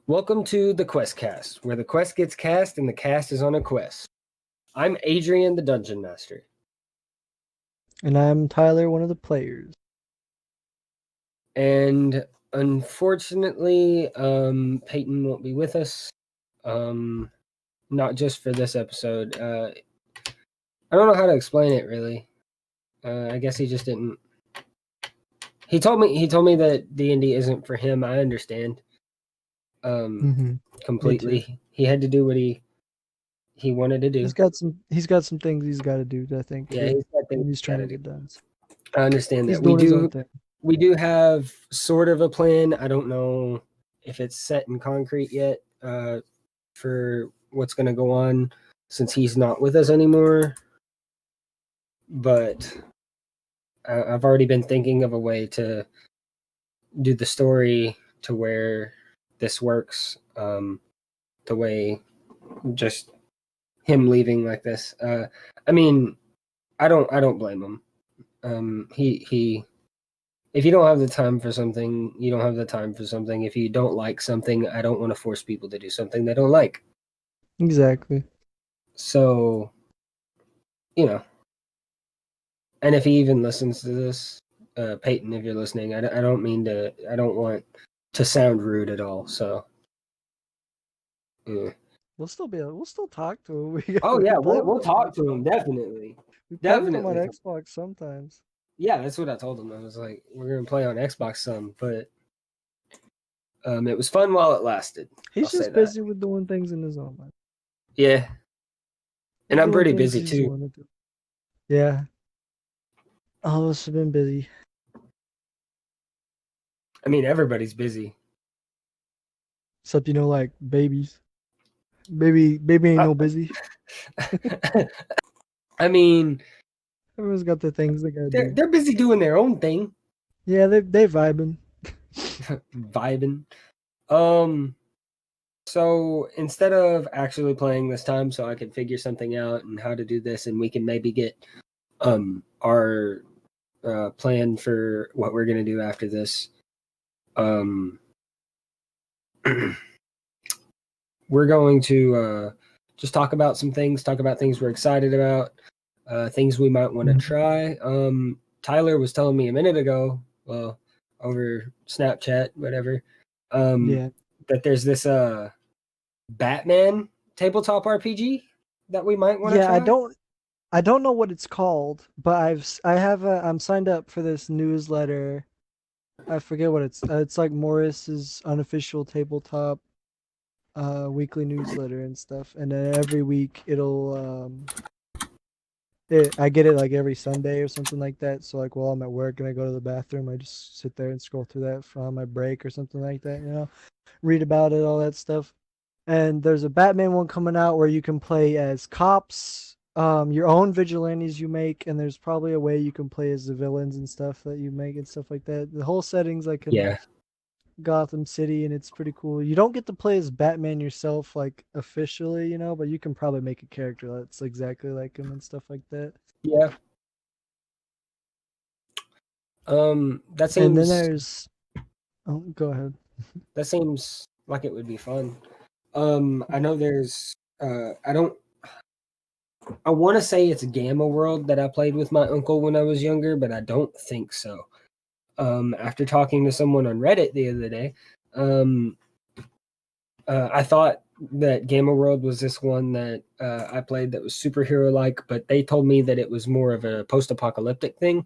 Welcome to the QuestCast, where the quest gets cast and the cast is on a quest. I'm Adrian, the Dungeon Master. And I'm Tyler, one of the players. And unfortunately, Peyton won't be with us. Not just for this episode. I don't know how to explain it really. I guess he just didn't. He told me that D&D isn't for him. I understand. Completely. He had to do what he wanted to do. He's got some things he's got to do. I think. Yeah, he's got things he's trying to get done. I understand that. He's doing his own thing. We do have sort of a plan. I don't know if it's set in concrete yet for what's going to go on since he's not with us anymore. But I've already been thinking of a way to do the story to where this works. The way just him leaving like this. I mean, I don't blame him. He if you don't have the time for something, you don't have the time for something. If you don't like something, I don't want to force people to do something they don't like. Exactly. So, and if he even listens to this, Peyton, if you're listening, I don't want to sound rude at all. So, yeah. We'll still talk to him. We'll talk to him definitely. We play with him on Xbox sometimes. Yeah, that's what I told him. I was like, we're gonna play on Xbox some, but it was fun while it lasted. He's just busy with doing things in his own life. Yeah, and I'm pretty busy too. Yeah, all of us have been busy. I mean, everybody's busy. Except, like babies. Baby ain't no busy. I mean, everyone's got their things they gotta do. They're busy doing their own thing. Yeah, they vibing. Vibing. So instead of actually playing this time, so I can figure something out and how to do this, and we can maybe get our plan for what we're gonna do after this. We're going to just talk about some things, talk about things we're excited about, things we might want to try. Tyler was telling me a minute ago, well, over Snapchat, whatever, that there's this Batman tabletop RPG that we might want to try. I don't know what it's called, but I'm signed up for this newsletter. I forget what it's like Morris's unofficial tabletop weekly newsletter and stuff, and then every week it'll I get it like every Sunday or something like that. So like while I'm at work and I go to the bathroom, I just sit there and scroll through that on my break or something like that, read about it, all that stuff. And there's a Batman one coming out where you can play as cops, your own vigilantes you make, and there's probably a way you can play as the villains and stuff that you make and stuff like that. The whole setting's like Gotham City, and it's pretty cool. You don't get to play as Batman yourself, like officially, but you can probably make a character that's exactly like him and stuff like that. Yeah. That seems. And then there's. Oh, go ahead. That seems like it would be fun. I know there's. I want to say it's Gamma World that I played with my uncle when I was younger, but I don't think so. After talking to someone on Reddit the other day, I thought that Gamma World was this one that I played that was superhero-like, but they told me that it was more of a post-apocalyptic thing.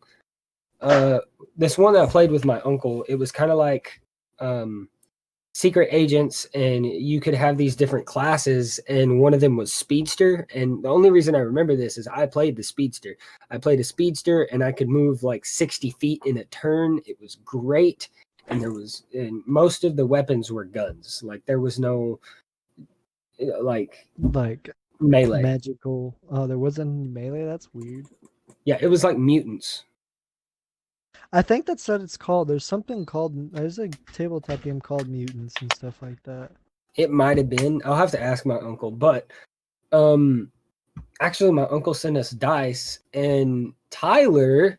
This one that I played with my uncle, it was kind of like secret agents, and you could have these different classes, and one of them was Speedster. And the only reason I remember this is I played the Speedster. I played a Speedster, and I could move like 60 feet in a turn. It was great, and most of the weapons were guns. Like there was no like melee, magical. Oh, there wasn't melee. That's weird. Yeah, it was like mutants. I think that's what it's called. There's a tabletop game called Mutants and stuff like that. It might have been. I'll have to ask my uncle, but actually my uncle sent us dice, and Tyler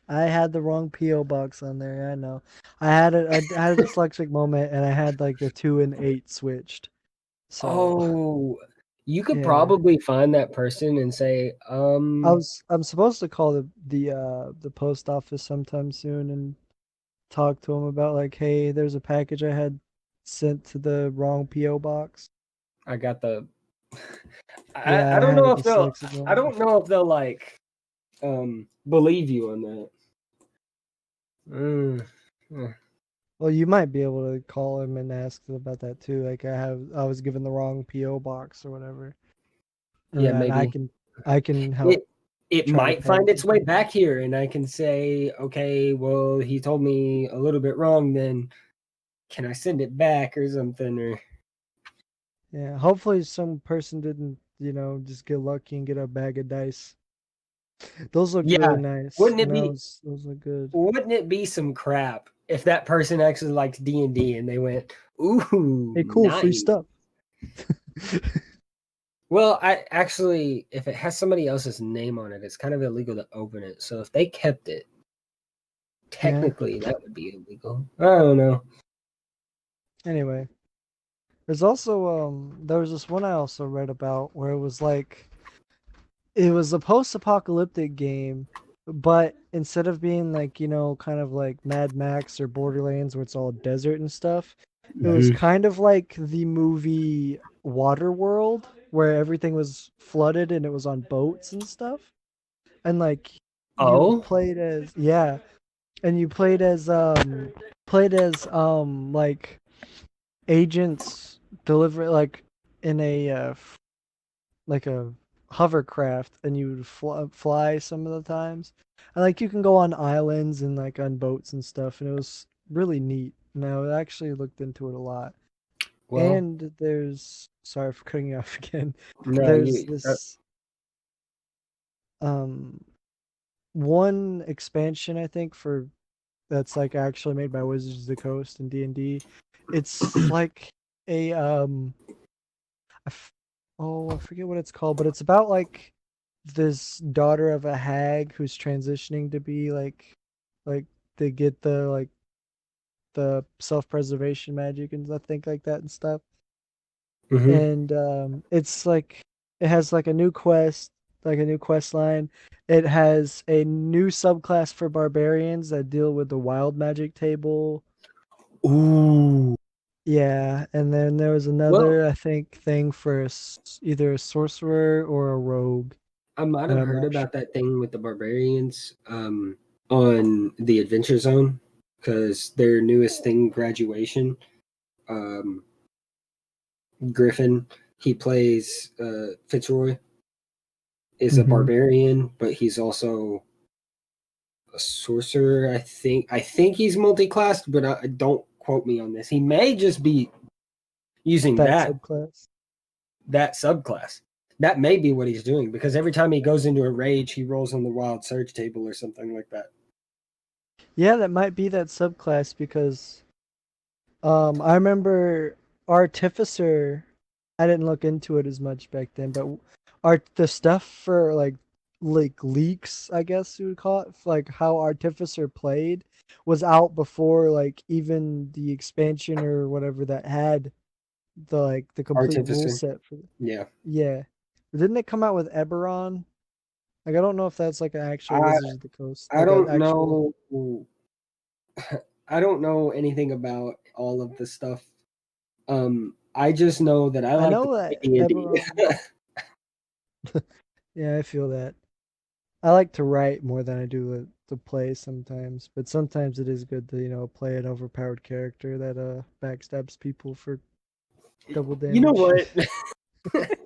I had the wrong PO box on there. I know. I had a dyslexic moment, and I had like the 2 and 8 switched. So Oh, you could yeah, probably find that person and say, I'm supposed to call the post office sometime soon and talk to them about like, hey, there's a package I had sent to the wrong PO box. I got the. I Yeah, I don't had a know if they'll. dyslexic I moment. don't know if they'll like believe you on that. Mm. Well, you might be able to call him and ask them about that too. Like I was given the wrong PO box or whatever, and Yeah, then maybe I can help it try to might find package its it way for them. back here, and I can say, okay, well, he told me a little bit wrong. Then can I send it back or something? Or Yeah, hopefully some person didn't, just get lucky and get a bag of dice. Those looked yeah, really nice. wouldn't it be? Those look good. Wouldn't it be some crap if that person actually likes D and they went, ooh, Hey, cool, free nice. stuff. Well, I actually, if it has somebody else's name on it, it's kind of illegal to open it. So if they kept it, Yeah. technically that would be illegal. I don't know. Anyway, there's also there was this one I also read about where it was a post-apocalyptic game, but instead of being like, kind of like Mad Max or Borderlands where it's all desert and stuff, it was Mhm. kind of like the movie Waterworld where everything was flooded and it was on boats and stuff. And like you Oh, played as yeah, and you played as like agents deliver like in a like a hovercraft and you would fly some of the times. And like you can go on islands and like on boats and stuff and it was really neat. And I actually looked into it a lot. well, And there's sorry for cutting you off again. no, There's you. this um one expansion I think for that's like actually made by Wizards of the Coast and D&D. It's like a I f- oh, I forget what it's called, but it's about like this daughter of a hag who's transitioning to be like to get the self-preservation magic and I think like that and stuff. Mhm. And it's like it has like a new quest line. It has a new subclass for barbarians that deal with the wild magic table. Ooh. Yeah, and then there was Well, another I think thing for either a sorcerer or a rogue, I might and have I'm heard not about that thing with the barbarians on the Adventure Zone because their newest thing, graduation. Um, Griffin, he plays Fitzroy, is a sure. barbarian, but he's also a sorcerer. I think he's multi-classed, but don't quote me on this. He may just be using That that subclass. that subclass. That may be what he's doing because every time he goes into a rage, he rolls on the wild surge table or something like that. Yeah, that might be that subclass because I remember Artificer. I didn't look into it as much back then, but art the stuff for like leaks, I guess you would call it, like how Artificer played was out before like even the expansion or whatever that had the complete rule Artificer. set for Yeah. yeah. Didn't it come out with Eberron? Like I don't know if that's like an actual I Wizards of the Coast, I like an don't actual. know I don't know anything about all of the stuff. I just know that I I like to know play that D&D. Eberron. Yeah, I feel that. I like to write more than I do to play sometimes, but sometimes it is good to play an overpowered character that backstabs people for double You know damage. what?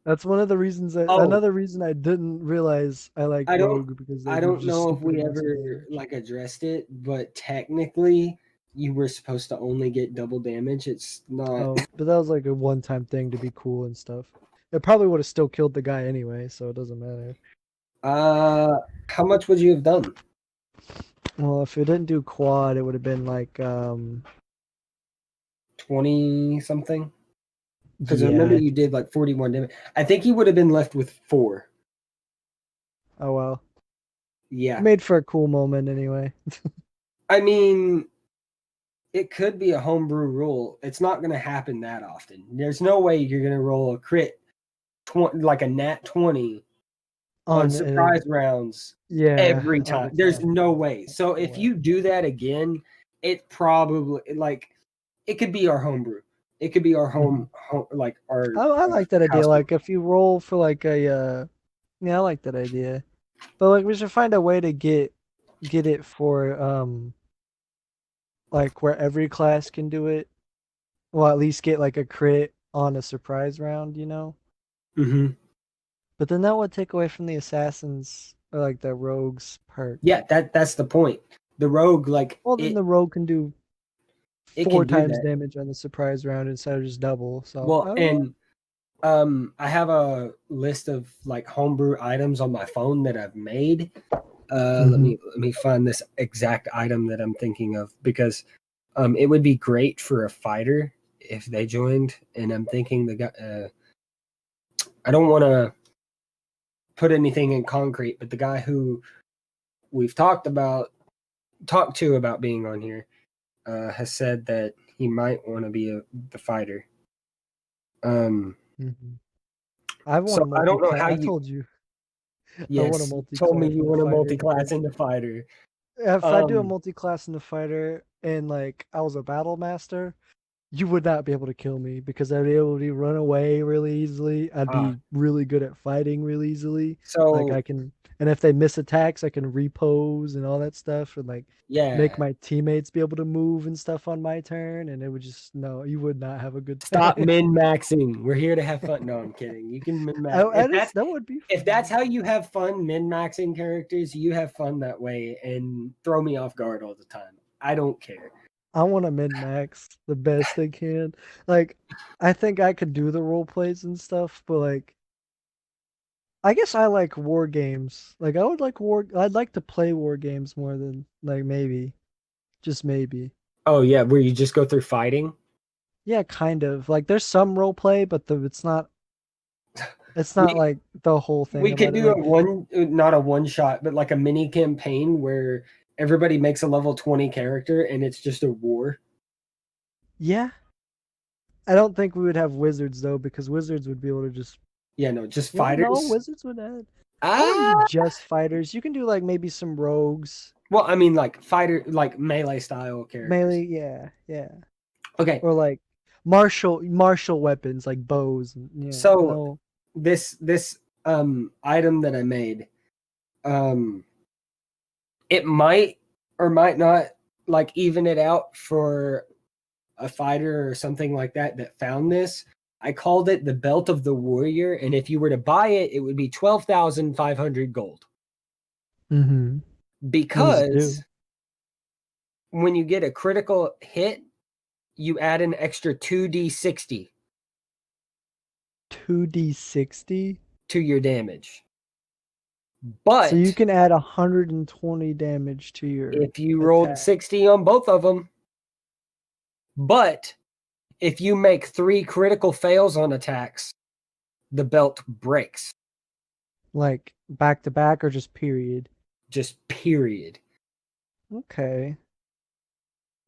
That's one of the reasons that Oh, another reason I didn't realize I like I don't Rogue because they I do don't just know if stupid we amounts of ever damage. like addressed it, but technically you were supposed to only get double damage. It's not. Oh, but that was like a one-time thing to be cool and stuff. It probably would have still killed the guy anyway, so it doesn't matter. How much would you have done? Well, if it didn't do quad, it would have been like 20 something? Because I remember yeah. you did like 41 damage. I think he would have been left with 4. Oh well. Yeah. Made for a cool moment anyway. I mean, it could be a homebrew rule. It's not going to happen that often. There's no way you're going to roll a crit, like a nat 20 on surprise rounds Yeah, every all time. the There's time. no way. So if you do that again, it probably like it could be our homebrew. It could be our home like our I like that idea. house. Like if you roll for like a yeah, I like that idea. But like we should find a way to get it for like where every class can do it. Well, at least get like a crit on a surprise round, you know? Mm-hmm. But then that would take away from the assassins or like the rogues perk. Yeah, that's the point. The rogue, like Well, then the rogue can do it four can do times that. damage on the surprise round instead of just double. So Well, and I have a list of like homebrew items on my phone that I've made. Let me find this exact item that I'm thinking of because it would be great for a fighter if they joined. And I'm thinking the guy. I don't want to put anything in concrete, but the guy who we've talked to about being on here has said that he might want to be the fighter. I want So a I don't know multi-class. how I you. told you I want a Yes, you told me multi-class you in the want a fighter multi-class because in the fighter. if I do a multi-class in the fighter and like I was a battle master, you would not be able to kill me because I'd be able to run away really easily. I'd be really good at fighting really easily. Like So I can, and if they miss attacks, I can repose and all that stuff, and like make yeah, my teammates be able to move and stuff on my turn. And it would just no, you would not have a good stop time. min maxing. We're here to have fun. No, I'm kidding. You can min max That would be if that's how you have fun min maxing characters. You have fun that way, and throw me off guard all the time. I don't care. I want to min max the best they can. Like, I think I could do the role plays and stuff, but like, I guess I like war games. Like, I'd like to play war games more than like maybe, just maybe. Oh yeah, where you just go through fighting. Yeah, kind of. Like, there's some role play, but it's not We like the whole thing we could about it. do Like, not a one shot, but like a mini campaign where everybody makes a level 20 character and it's just a war. yeah, I don't think we would have wizards though, because wizards would be able to just. Yeah, no, just Well, no, fighters. wizards would add. I wouldn't do just fighters. You can do like maybe some rogues. Well, I mean, like fighter, like melee style characters. Melee, yeah, yeah. Okay, Or like martial weapons like bows and yeah. so No. this item that I made, um, it might or might not like even it out for a fighter or something like that found this. I called it the Belt of the Warrior, and if you were to buy it, it would be 12,500 gold. Mm-hmm. What does it do? Because when you get a critical hit, you add an extra 2d60 2d60. to your damage. So you But can add 120 damage to your if you rolled attack. 60 on both of them, but if you make 3 critical fails on attacks, the belt breaks. Like back to back or just period? Just period. Okay.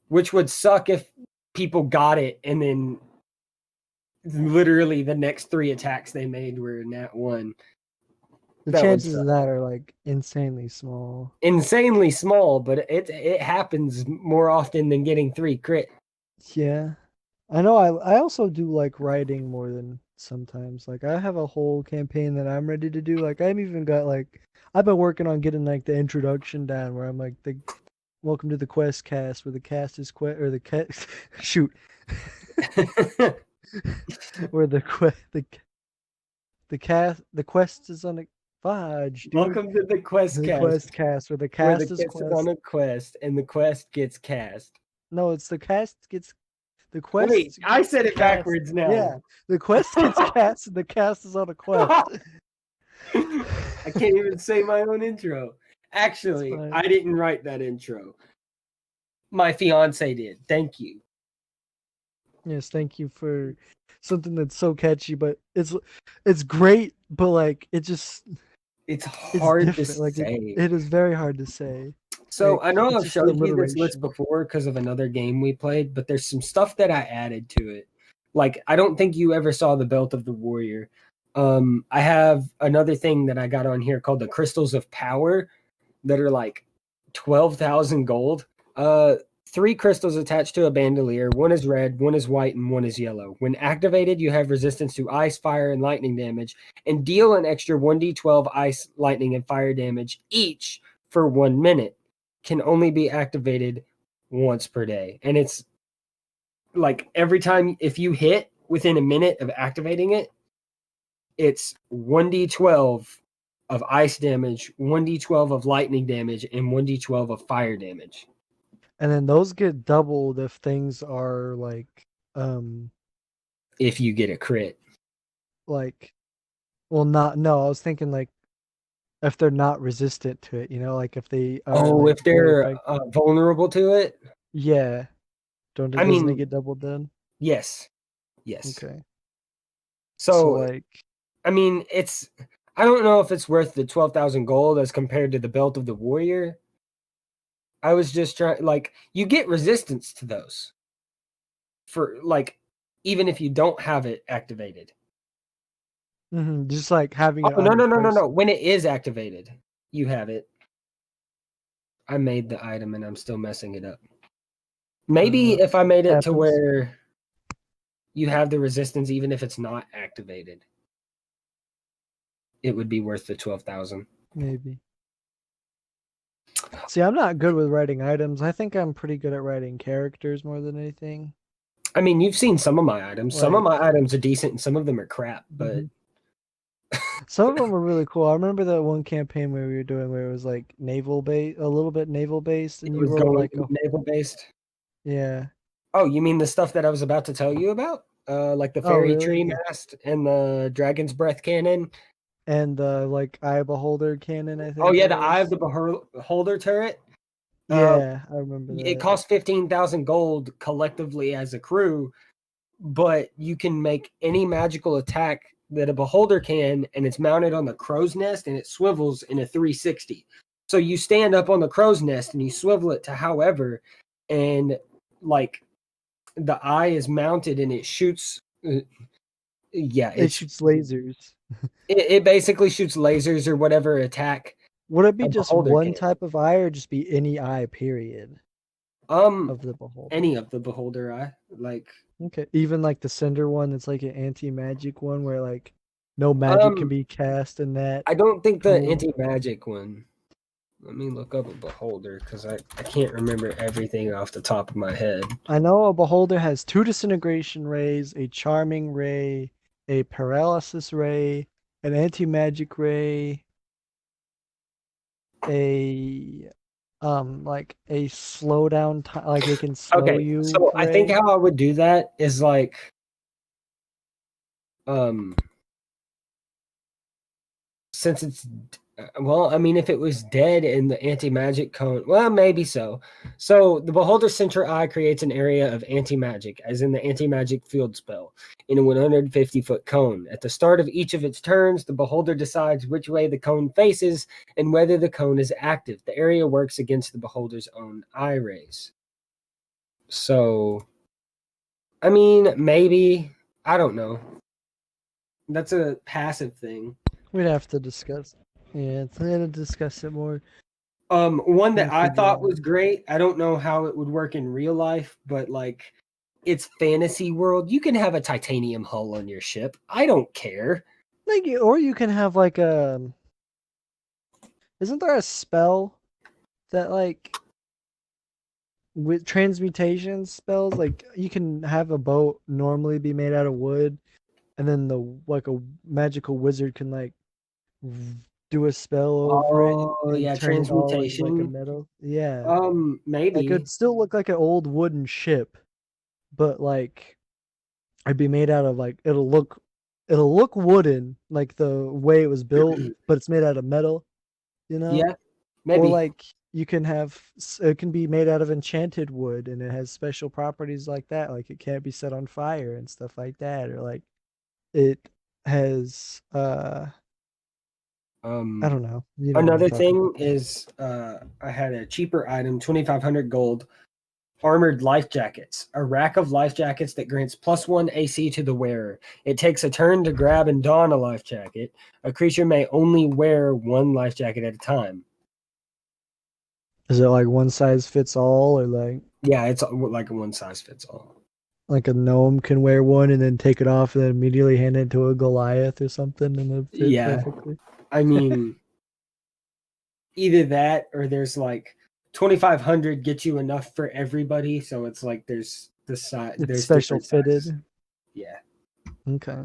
Which would suck if people got it and then literally the next 3 attacks they made were nat 1. The That would chances suck. of that are like insanely small. Insanely small, but it happens more often than getting 3 crit. Yeah. I know I also do like writing more than sometimes. Like I have a whole campaign that I'm ready to do. Like I've even got like I've been working on getting like the introduction down where I'm like the welcome to the quest cast where the cast is or the shoot where the quest is on a fudge, dude. Welcome to the quest The cast, quest cast where the where the cast is kid's on quest. a quest and the quest gets cast. No, it's the cast gets the quest. Wait, I gets said it cast. backwards now. Yeah, the quest gets cast and the cast is on a quest. I can't even say my own intro. Actually, I didn't write that intro. My fiance did. Thank you. Yes, thank you for something that's so catchy, but it's great, but like it just It's It's hard to different. Like say. it is very hard to say. So I Like know it's I've just an showed you this list alliteration. before because of another game we played, but there's some stuff that I added to it. Like I don't think you ever saw the Belt of the Warrior. I have another thing that I got on here called the Crystals of Power that are like 12,000 gold. Three crystals attached to a bandolier. One is red, one is white, and one is yellow. When activated, you have resistance to ice, fire, and lightning damage, and deal an extra 1d12 ice, lightning, and fire damage each for 1 minute. Can only be activated once per day. And it's like every time if you hit within a minute of activating it, it's 1d12 of ice damage, 1d12 of lightning damage, and 1d12 of fire damage. And then those get doubled if things are If you get a crit. like well not no, I was thinking like if they're not resistant to it, like if they are Oh, like if very they're effective. vulnerable to it? Yeah. I Doesn't it mean, get doubled then? yes. Yes. Okay. So So, like I mean, I don't know if it's worth the 12,000 gold as compared to the Belt of the Warrior. I was just trying, like, you get resistance to those for, like, even if you don't have it activated. just like having it Oh, on no, your no, no, no, no. person. When it is activated, you have it. I made the item and I'm still messing it up. Maybe Uh, if I made it to happens. where you have the resistance even if it's not activated, it would be worth the 12,000. Maybe. See, I'm not good with writing items. I think I'm pretty good at writing characters more than anything. I mean, you've seen some of my items. Some of Like, my items are decent and some of them are crap, but mhm. Some of them were really cool. I remember that one campaign where we were doing where it was like naval base, a little bit naval based, and it you was wrote going like a naval based. yeah. Oh, you mean the stuff that I was about to tell you about? Like the Oh, fairy really? tree mast and the dragon's breath cannon. And like Eye Beholder cannon, I Oh think yeah, it the eye of was. the beholder turret. Uh, Yeah, I remember it that. costs 15,000 gold collectively as a crew, but you can make any magical attack that a beholder can, and it's mounted on the crow's nest and it swivels in a 360. So you stand up on the crow's nest and you swivel it to however, and like the eye is mounted and it shoots. Yeah, It shoots lasers. it basically shoots lasers or whatever attack Would it be a just beholder one can. type of eye or just be any eye period Um, of the beholder? any of the beholder eye, like Okay. Even like the Cinder one that's like an anti-magic one where like no magic can um, be cast in that I don't think the cone. anti magic one. Let me look up a beholder because I can't remember everything off the top of my head. I know a beholder has two disintegration rays, a charming ray, a paralysis ray, an anti-magic ray, a like a slow down time, like it can slow Okay, you so I think ray. how I would do that is like um since it's well, I mean, if it was dead in the anti-magic cone, well, maybe so. So the beholder center eye creates an area of anti-magic, as in the anti-magic field spell, in a 150-foot cone. At the start of each of its turns, the beholder decides which way the cone faces and whether the cone is active. The area works against the beholder's own eye rays. So, I mean, maybe, I don't know. That's a passive thing. We'd have to discuss. Yeah, it's to discuss it more One that and I figure thought out. was great. I don't know how it would work in real life, but like it's fantasy world. You can have a titanium hull on your ship. I don't care. Like, or you can have like a. Isn't there a spell that like with transmutation spells, like you can have a boat normally be made out of wood, and then the like a magical wizard can like do a spell over it Oh and yeah, turn it all into like a transmutation. metal. Yeah, like Maybe. it'd still look like an old wooden ship, but like it'd be made out of like it'll look wooden like the way it was built, but it's made out of metal, you know? Yeah, Or maybe. like you can have it can be made out of enchanted wood and it has special properties like that, like it can't be set on fire and stuff like that, or like it has I Um, don't know. You know what I'm Another talking thing about. is I had a cheaper item, 2,500 gold, armored life jackets, a rack of life jackets that grants +1 AC to the wearer. It takes a turn to grab and don a life jacket. A creature may only wear one life jacket at a time. Is it like one size fits all, or Yeah, it's like a one size fits all. like a gnome can wear one and then take it off and then immediately hand it to a Goliath or something and it'll fit Yeah, perfectly? I mean, either that or there's like 2,500 gets you enough for everybody. So it's like It's there's special different sizes. fitted. Yeah. Okay.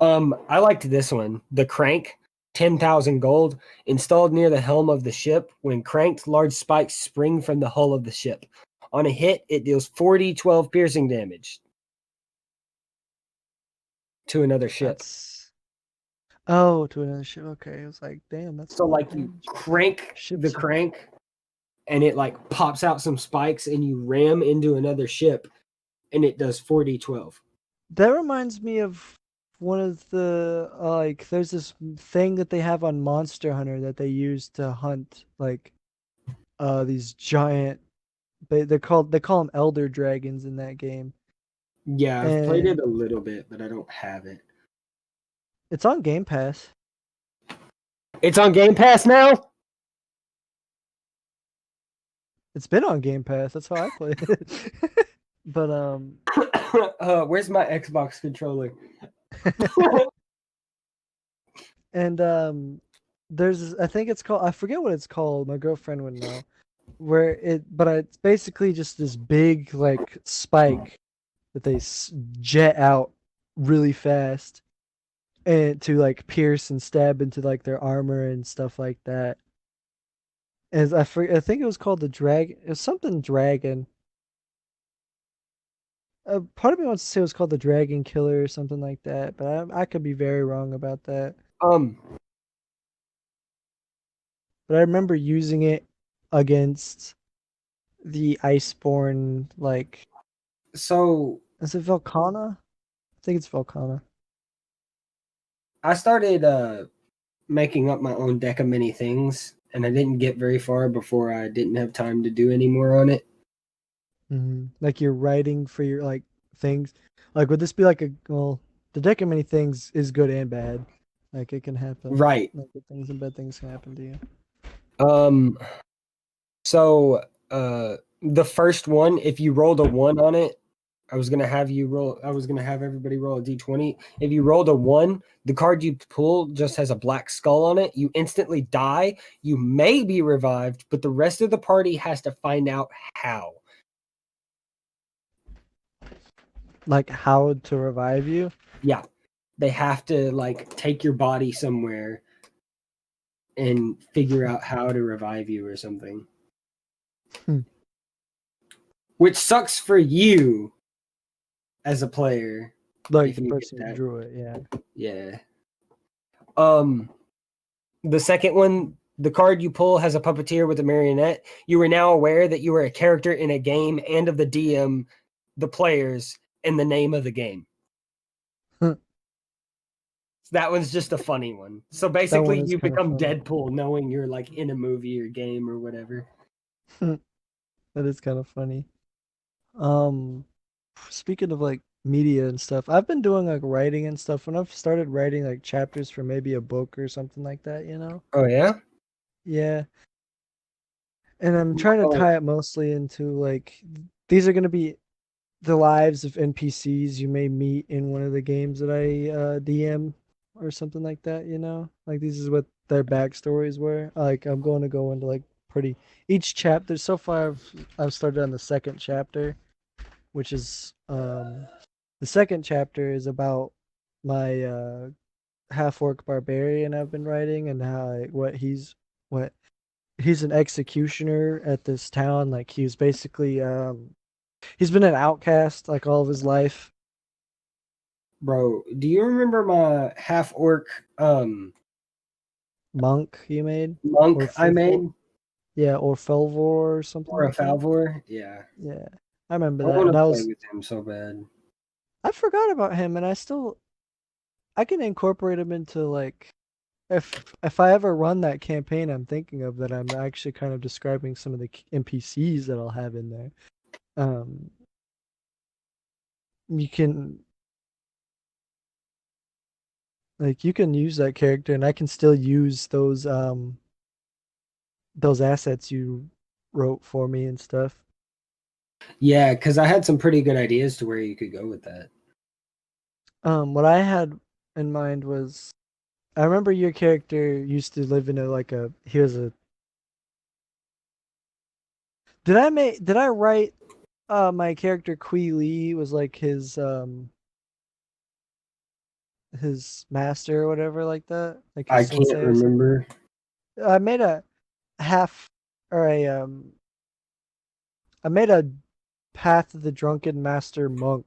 I liked this one. The crank, 10,000 gold, installed near the helm of the ship. When cranked, large spikes spring from the hull of the ship. On a hit, it deals 40 12 piercing damage to another ship. That's oh, to another ship. Okay. It was like, damn, that's a So lot of like you damage. crank the Ships are crank and it like pops out some spikes and you ram into another ship and it does 40 12. That reminds me of one of the like there's this thing that they have on Monster Hunter that they use to hunt like these giant they call them elder dragons in that game. Yeah, I've played it And a little bit, but I don't have it. it's on Game Pass. It's on Game Pass now. It's been on Game Pass. That's how I play it. But Where's my Xbox controller? and there's I think it's called I forget what it's called. My girlfriend would know. Where it but it's basically just this big like spike that they jet out really fast and to like pierce and stab into like their armor and stuff like that. And I think it was called the dragon. It was something dragon. Part of me wants to say it was called the Dragon Killer or something like that, but I could be very wrong about that. um, But I remember using it against the Iceborne, like, so is it Velkhana? I think it's Velkhana. I started making up my own deck of many things, and I didn't get very far before I didn't have time to do any more on it. Like you're writing for your like things. Like, would this be like a well? The deck of many things is good and bad. Like it can happen. Right. Like good things and bad things can happen to you. Um. So, the first one, if you rolled a one on it, I was gonna have you roll. I was gonna have everybody roll a d20. If you rolled a one, the card you pull just has a black skull on it. You instantly die. You may be revived, but the rest of the party has to find out how. Like how to revive you. Yeah, they have to like take your body somewhere and figure out how to revive you or something. Hmm. Which sucks for you as a player Like if the you get person who that. drew it, yeah. Yeah. Um, the second one, the card you pull has a puppeteer with a marionette. You are now aware that you are a character in a game and of the DM, the players, and the name of the game. That one's just a funny one. So That one basically, is you kind of become funny. Deadpool knowing you're like in a movie or game or whatever. That is kind of funny. Um, Speaking of like media and stuff, I've been doing like writing and stuff. When I've started writing like chapters for maybe a book or something like that, you know? Oh yeah. Yeah. And I'm trying to Oh, tie it mostly into like these are going to be the lives of NPCs you may meet in one of the games that I DM or something like that, you know? Like this is what their backstories were. Like I'm going to go into like pretty each chapter so far I've started on the second chapter, which is the second chapter is about my half orc barbarian I've been writing and what he's an executioner at this town. Like he was basically he's been an outcast like all of his life. bro, do you remember my half orc Monk he made monk or I Fulfor, made yeah, or Felvor or something or a like that. Falvor? Yeah. Yeah, I remember I that, want and to play with him so bad. I forgot about him, and I can incorporate him into like if I ever run that campaign I'm thinking of, that I'm actually kind of describing some of the NPCs that I'll have in there. Um, you can you can use that character, and I can still use those assets you wrote for me and stuff. Yeah, because I had some pretty good ideas to where you could go with that. What I had in mind was, I remember your character used to live in a he was a. Did I write my character Kui Lee was like his master or whatever like that, like his I can't sensei or something. remember. I made a half or a I made a Path of the Drunken Master monk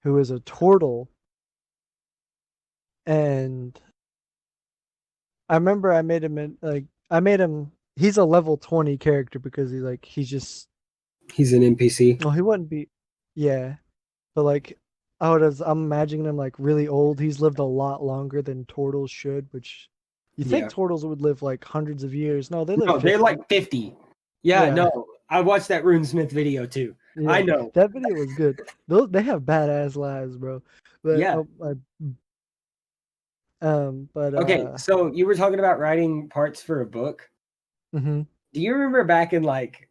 who is a turtle, and I remember I made him he's a level 20 character because he's just, He's an NPC. well, he wouldn't be, yeah, but I'm imagining him like really old. He's lived a lot longer than turtles should, which you think Yeah. turtles would live like hundreds of years. No, they live No, they're 50. like 50. Yeah, Yeah. no. I watched that RuneSmith video too. I Yeah. know. That video was good. They have badass lives, bro. But Yeah. but Okay, so you were talking about writing parts for a book. mhm. Do you remember back in like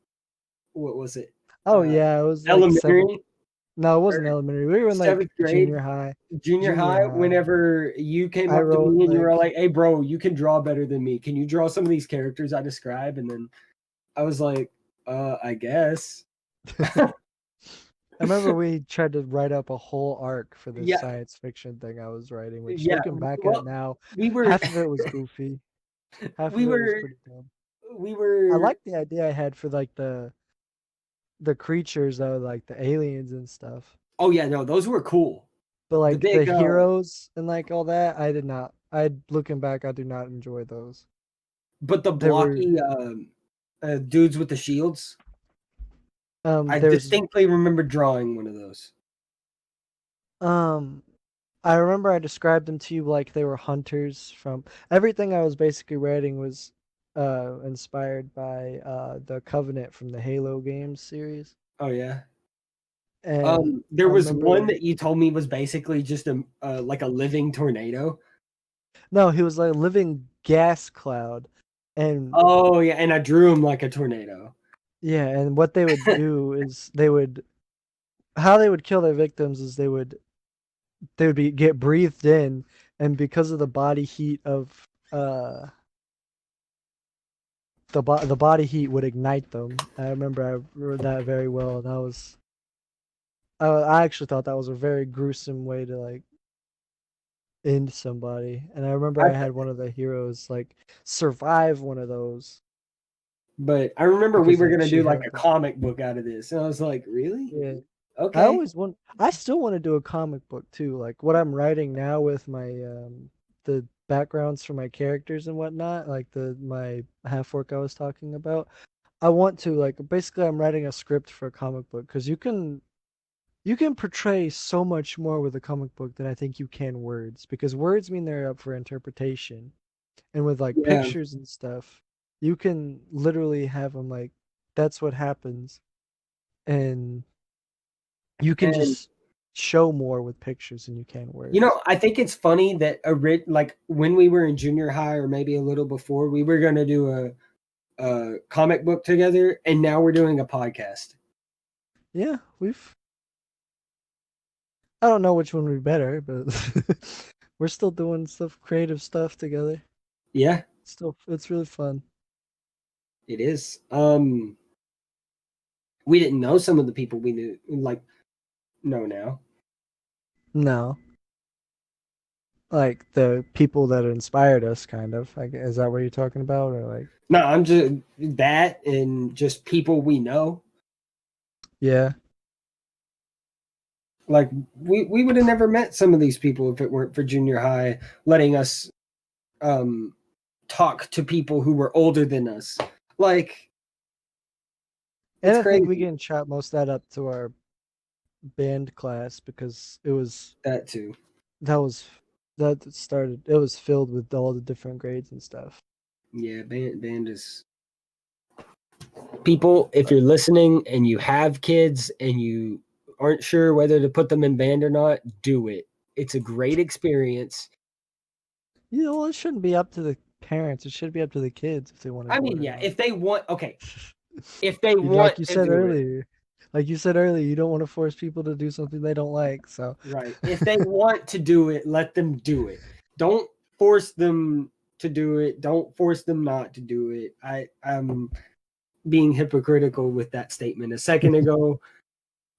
what was it? Oh yeah, it was like seventh. Elementary No, it wasn't or elementary. We were in like seventh grade, junior high. junior Junior high, high. whenever you came I up to wrote me and you were like, "Hey, bro, you can draw better than me. Can you draw some of these characters I describe?" And then I was like, I guess. I remember we tried to write up a whole arc for this Yeah, science fiction thing I was writing, which yeah. looking back at Well, now, we were, half of it was goofy. Half we of it was were, pretty dumb. we I were. liked the idea I had for like the creatures though, like the aliens and stuff. Oh yeah, no, those were cool. But The like the big, heroes and like all that, I did not. I looking back, I do not enjoy those. but the They were blocky dudes with the shields. I there was distinctly remember drawing one of those. um I remember I described them to you like they were hunters. From everything I was basically writing was inspired by the Covenant from the Halo games series. Oh yeah. And There I was one remember, that you told me was basically just a like a living tornado. no, he was like a living gas cloud. And Oh yeah, and I drew him like a tornado. yeah, and what they would do is how they would kill their victims is they would be get breathed in, and because of the body heat of the body heat would ignite them. I remember I wrote that very well. That was I actually thought that was a very gruesome way to like end somebody. And I remember I, I had one of the heroes like survive one of those but I remember we because were like gonna she do like had a the, comic book out of this, and I was like, really? yeah. Okay. I still want to do a comic book too. Like what I'm writing now with my the backgrounds for my characters and whatnot, like the my half work I was talking about. I want to like basically I'm writing a script for a comic book because you can portray so much more with a comic book than I think you can words, because words mean they're up for interpretation, and with like Yeah. pictures and stuff, you can literally have them like that's what happens, and you can And just show more with pictures than you can you words. know, I think it's funny that like when we were in junior high or maybe a little before, we were gonna do a comic book together, and now we're doing a podcast. Yeah, we've I don't know which one would be better, but we're still doing stuff, creative stuff together. Yeah, It's really fun. it is. We didn't know some of the people we knew like know now. No, like the people that inspired us, kind of. Like, is that what you're talking about, or like? No, I'm just that and just people we know. Yeah, Like we would have never met some of these people if it weren't for junior high letting us um talk to people who were older than us. Like and it's I think we crazy. can chalk most of that up to our band class because That too. that was that started. It was filled with all the different grades and stuff. Yeah, band is people. If you're listening and you have kids and you aren't sure whether to put them in band or not, do it. It's a great experience. You know, it shouldn't be up to the parents. It should be up to the kids if they want to I do mean, it or yeah, not. if they want, okay, if they Like want you to said do it, earlier, like you said earlier, you don't want to force people to do something they don't like. So right? If they want to do it, let them do it. Don't force them to do it. Don't force them not to do it. I'm being hypocritical with that statement a second ago.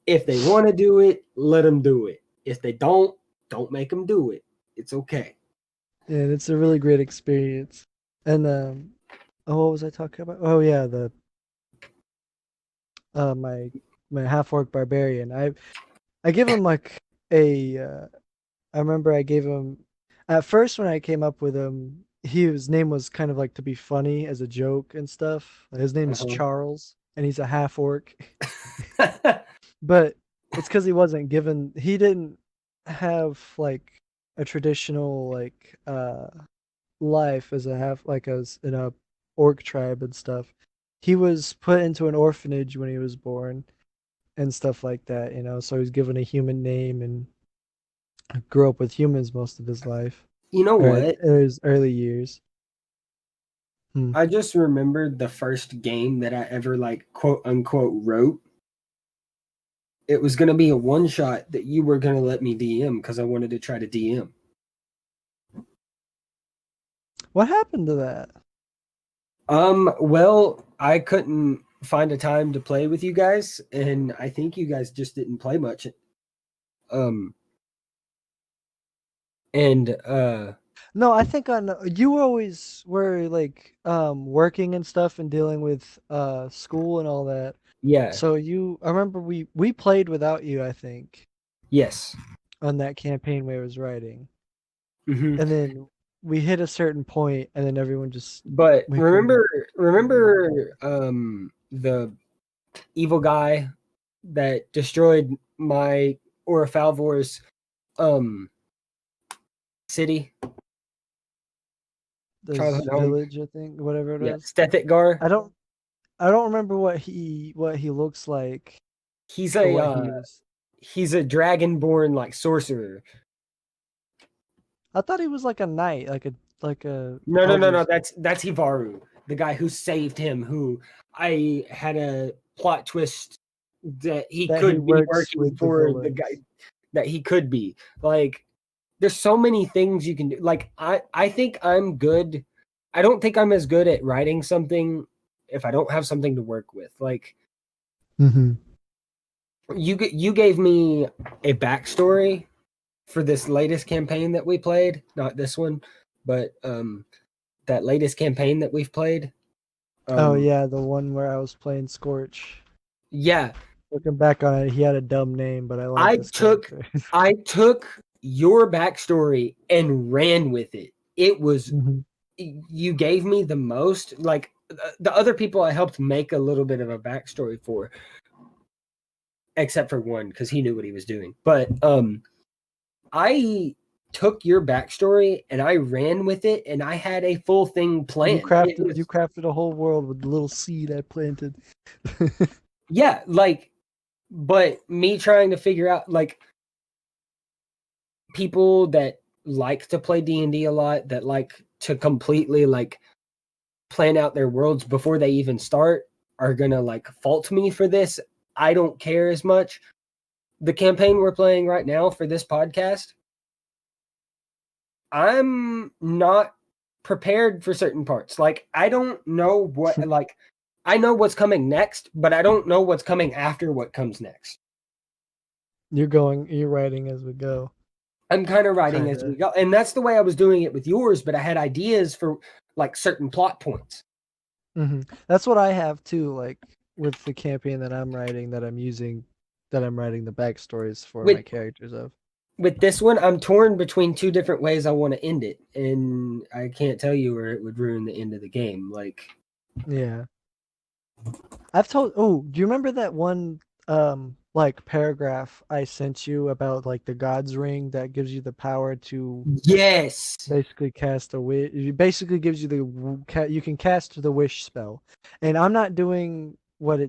If they want to do it, let them do it. If they don't make them do it. It's okay. yeah, it's a really great experience. And oh, what was I talking about? Oh yeah, the my half orc barbarian. I give him like a I remember I gave him at first when I came up with him, his name was kind of like to be funny as a joke and stuff. His name is Uh-huh. Charles, and he's a half orc. But it's because he didn't have like a traditional like life as a half like as in a orc tribe and stuff. He was put into an orphanage when he was born and stuff like that, you know. So he was given a human name and grew up with humans most of his life You know or at what? his early years. Hmm. I just remembered the first game that I ever like quote unquote wrote. It was gonna be a one shot that you were gonna let me DM because I wanted to try to DM. What happened to that? Well, I couldn't find a time to play with you guys, and I think you guys just didn't play much. Um, and No, I think on you always were like working and stuff and dealing with school and all that. yeah, So I remember we played without you, I think, yes. on that campaign we was writing. Hmm. And then we hit a certain point and then everyone just But we couldn't remember the evil guy that destroyed my Orifalvor's um city this childhood home. village, I think, whatever it Yeah, was. Stethitgar. I don't I don't remember what he looks like He's or a what he was. he's a dragonborn like sorcerer. I thought he was like a knight, like a No. elder. That's Hivaru, the guy who saved him. Who I had a plot twist that he That he could be works working with the for the guy villains. that he could be. Like, there's so many things you can do. Like, I think I'm good. I don't think I'm as good at writing something if I don't have something to work with. Like, Mm-hmm. you gave me a backstory for this latest campaign that we played, not this one, but that latest campaign that we've played. Oh Um yeah, the one where I was playing Scorch. yeah, Looking back on it, he had a dumb name, but I liked I his took character. I took your backstory and ran with it. It was Hmm. you gave me the most like the other people I helped make a little bit of a backstory for, except for one because he knew what he was doing. But I took your backstory and I ran with it and I had a full thing planned. It You was crafted a whole world with the little seed I planted. yeah, like but me trying to figure out like people that like to play D&D a lot that like to completely like plan out their worlds before they even start are going to like fault me for this. I don't care as much. The campaign we're playing right now for this podcast, I'm not prepared for certain parts. Like I don't know what like I know what's coming next, but I don't know what's coming after what comes next. You're writing as we go, I'm kind of writing kind as we of. go. And that's the way I was doing it with yours, but I had ideas for like certain plot points. Hmm. That's what I have too. Like with the campaign that I'm writing, that I'm writing the backstories for With my characters of. this one, I'm torn between two different ways I want to end it, and I can't tell you where it would ruin the end of the game. Like, Yeah, I've told. Oh, do you remember that one like paragraph I sent you about like the God's Ring that gives you the power to Yes. basically cast a wish. It basically gives you you can cast the wish spell, and I'm not doing what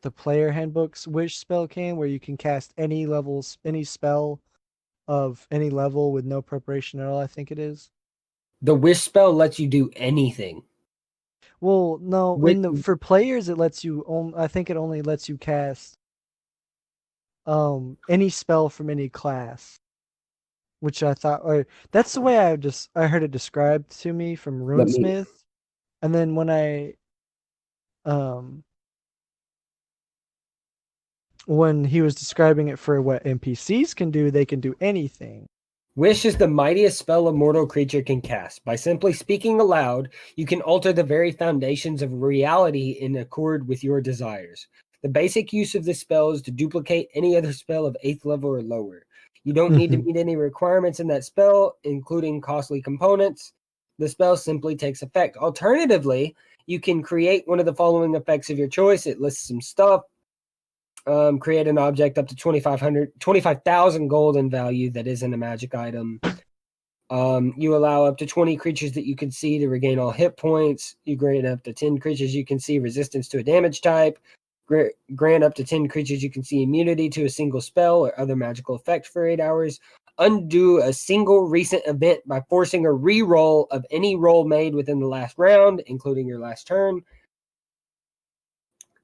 the player handbook's wish spell can, where you can cast any spell of any level with no preparation at all. I think it is. The wish spell lets you do anything. Well, no, With for players it lets you. I think it only lets you cast any spell from any class, which I thought, or that's the way I heard it described to me from let me RuneSmith. And then um when he was describing it for what NPCs can do, they can do anything. Wish is the mightiest spell a mortal creature can cast. By simply speaking aloud, you can alter the very foundations of reality in accord with your desires. The basic use of this spell is to duplicate any other spell of 8th level or lower. You don't need to meet any requirements in that spell, including costly components. The spell simply takes effect. Alternatively, you can create one of the following effects of your choice. It lists some stuff. Create an object up to 25,000 gold in value that isn't a magic item. You allow up to 20 creatures that you can see to regain all hit points. You grant up to 10 creatures you can see resistance to a damage type. Grant up to 10 creatures you can see immunity to a single spell or other magical effect for 8 hours. Undo a single recent event by forcing a re-roll of any roll made within the last round, including your last turn.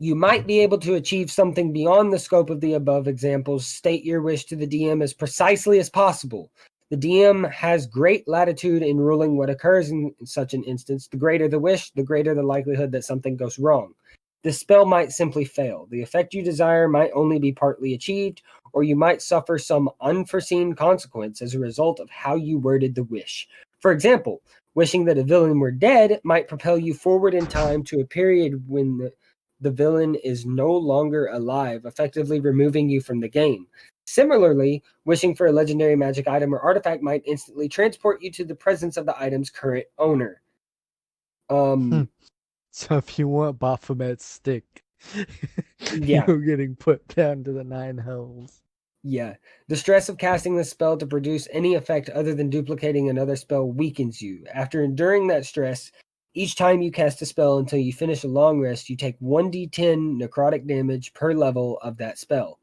You might be able to achieve something beyond the scope of the above examples. State your wish to the DM as precisely as possible. The DM has great latitude in ruling what occurs in such an instance. The greater the wish, the greater the likelihood that something goes wrong. The spell might simply fail. The effect you desire might only be partly achieved, or you might suffer some unforeseen consequence as a result of how you worded the wish. For example, wishing that a villain were dead might propel you forward in time to a period when the villain is no longer alive, effectively removing you from the game. Similarly, wishing for a legendary magic item or artifact might instantly transport you to the presence of the item's current owner. So if you want Baphomet's stick, Yeah. you're getting put down to the 9 hells. Yeah. The stress of casting the spell to produce any effect other than duplicating another spell weakens you. After enduring that stress, each time you cast a spell until you finish a long rest, you take 1d10 necrotic damage per level of that spell.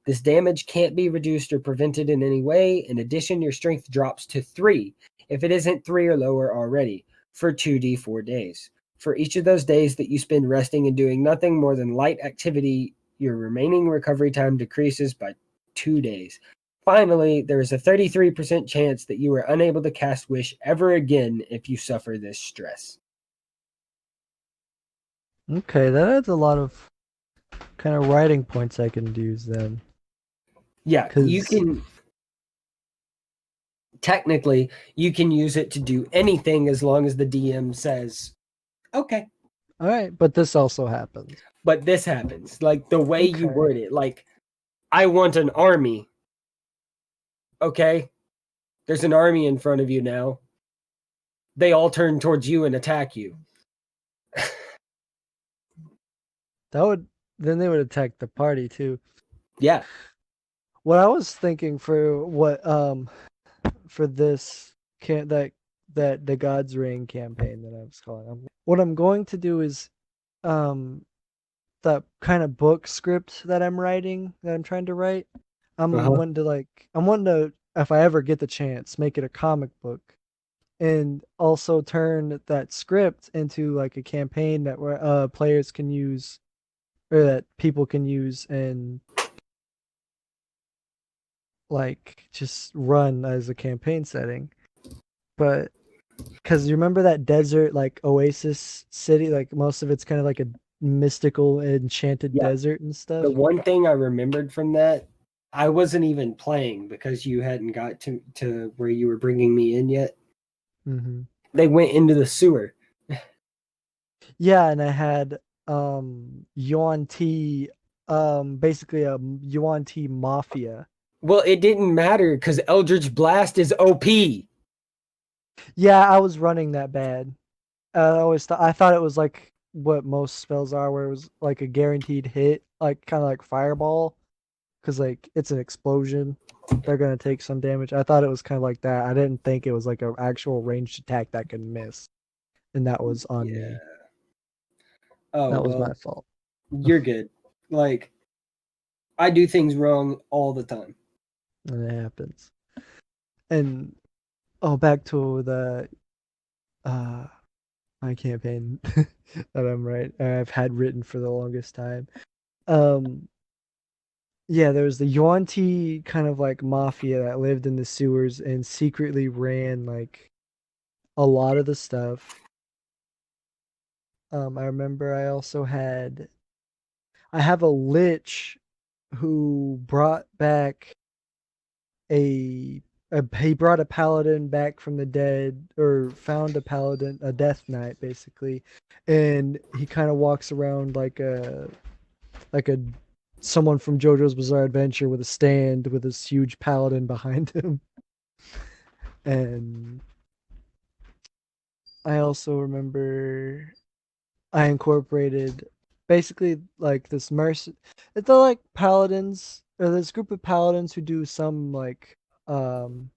This damage can't be reduced or prevented in any way. In addition, your strength drops to 3 if it isn't 3 or lower already for 2d4 days. For each of those days that you spend resting and doing nothing more than light activity, your remaining recovery time decreases by 2 days. Finally, there is a 33% chance that you are unable to cast Wish ever again if you suffer this stress. Okay, that adds a lot of kind of writing points I can use then. Yeah, you can technically you can use it to do anything as long as the DM says, okay. All right, but this also happens. But this happens. Like the way you word it, like I want an army. Okay. There's an army in front of you now. They all turn towards you and attack you. Then they would attack the party too. Yeah. What I was thinking for for this that the God's Ring campaign that I was calling, what I'm going to do is that kind of book script that I'm trying to write. I'm wanting to, if I ever get the chance, make it a comic book, and also turn that script into like a campaign that players can use, or that people can use, and like just run as a campaign setting. But because you remember that desert, like oasis city, like most of it's kind of like a mystical enchanted desert and stuff. The one thing I remembered from that, I wasn't even playing because you hadn't got to where you were bringing me in yet. Mm-hmm. They went into the sewer. Yeah, and I had Yuan Ti, basically a Yuan Ti mafia. Well, it didn't matter because Eldritch Blast is OP. Yeah, I was running that bad. I thought it was like what most spells are, where it was like a guaranteed hit, like kind of like fireball, because like it's an explosion. They're gonna take some damage. I thought it was kind of like that. I didn't think it was like an actual ranged attack that could miss, and that was on Yeah. me. Oh That was my well, fault. you're good. Like I do things wrong all the time. And it happens. And back to the uh my campaign that I've had written for the longest time. Um yeah, there was the Yuan-Ti kind of like mafia that lived in the sewers and secretly ran like a lot of the stuff. I remember I have a lich who brought back a, he brought a paladin back from the dead, or found a paladin, a death knight basically, and he kind of walks around like a someone from JoJo's Bizarre Adventure with a stand with this huge paladin behind him. And I also remember I incorporated basically like this they're like paladins, or this group of paladins who do some like um